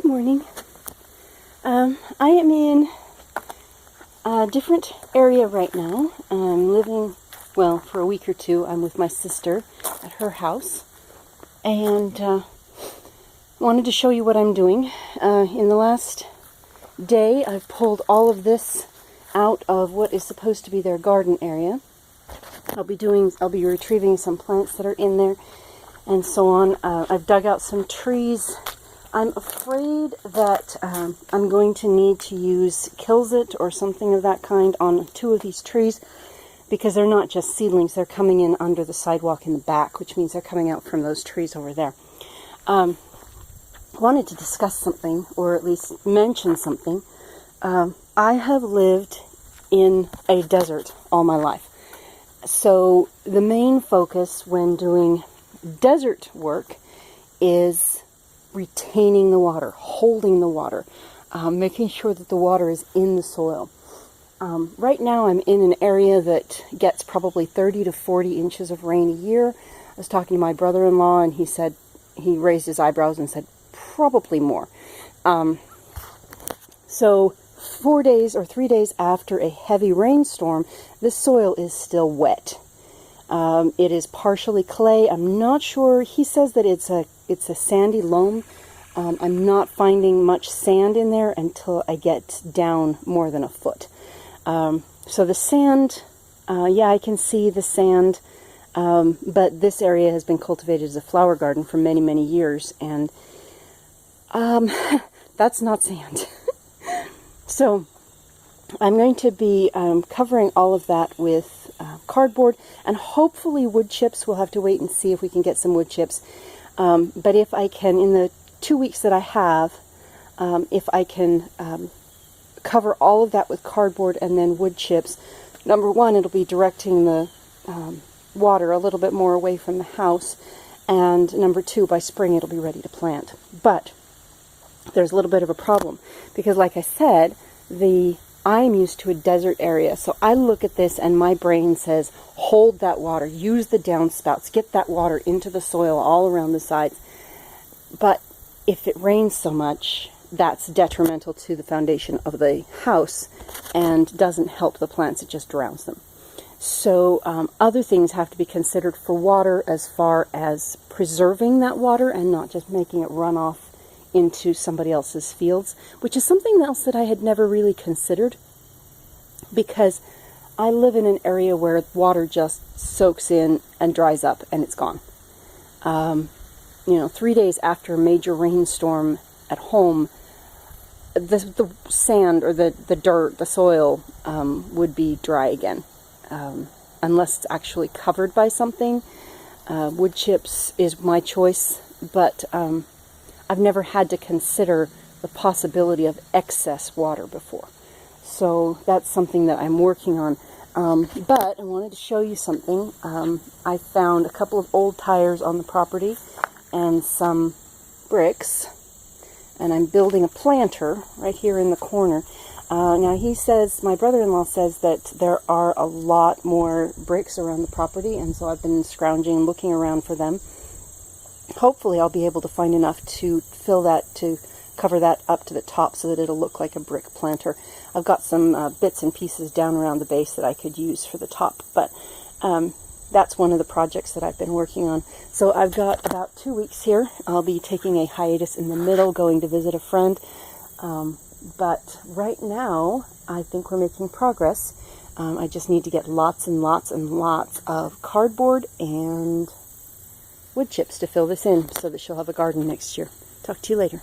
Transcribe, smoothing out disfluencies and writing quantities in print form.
morning. I am in a different area right now. I'm living, well, for a week or two. I'm with my sister at her house, and wanted to show you what I'm doing. In the last day, I've pulled all of this out of what is supposed to be their garden area. I'll be retrieving some plants that are in there and so on. I've dug out some trees. I'm afraid that I'm going to need to use Kilsit or something of that kind on two of these trees, because they're not just seedlings, they're coming in under the sidewalk in the back, which means they're coming out from those trees over there. I wanted to discuss something, or at least mention something. I have lived in a desert all my life. So the main focus when doing desert work is retaining the water, holding the water, making sure that the water is in the soil. Right now I'm in an area that gets probably 30 to 40 inches of rain a year. I was talking to my brother-in-law, and he raised his eyebrows and said probably more. So 4 days or 3 days after a heavy rainstorm, the soil is still wet. It is partially clay. I'm not sure. He says that it's a sandy loam. I'm not finding much sand in there until I get down more than a foot. So the sand, yeah, I can see the sand, but this area has been cultivated as a flower garden for many, many years, and that's not sand. So I'm going to be covering all of that with cardboard and hopefully wood chips. We'll have to wait and see if we can get some wood chips. But if I can, in the 2 weeks that I have, if I can cover all of that with cardboard and then wood chips, number one, it'll be directing the water a little bit more away from the house, and number two, by spring it'll be ready to plant. But there's a little bit of a problem, because like I said, I'm used to a desert area, so I look at this and my brain says, hold that water, use the downspouts, get that water into the soil all around the sides. But if it rains so much, that's detrimental to the foundation of the house and doesn't help the plants, it just drowns them. So other things have to be considered for water, as far as preserving that water and not just making it run off into somebody else's fields, which is something else that I had never really considered, because I live in an area where water just soaks in and dries up and it's gone. 3 days after a major rainstorm at home, the sand or the dirt, the soil, would be dry again, unless it's actually covered by something. Wood chips is my choice, but I've never had to consider the possibility of excess water before. So that's something that I'm working on. But I wanted to show you something. I found a couple of old tires on the property and some bricks, and I'm building a planter right here in the corner. Now he says, my brother-in-law says, that there are a lot more bricks around the property, and so I've been scrounging, looking around for them. Hopefully I'll be able to find enough to fill that, to cover that up to the top so that it'll look like a brick planter. I've got some bits and pieces down around the base that I could use for the top, but that's one of the projects that I've been working on. So I've got about 2 weeks here. I'll be taking a hiatus in the middle, going to visit a friend. But right now, I think we're making progress. I just need to get lots and lots and lots of cardboard and wood chips to fill this in so that she'll have a garden next year. Talk to you later.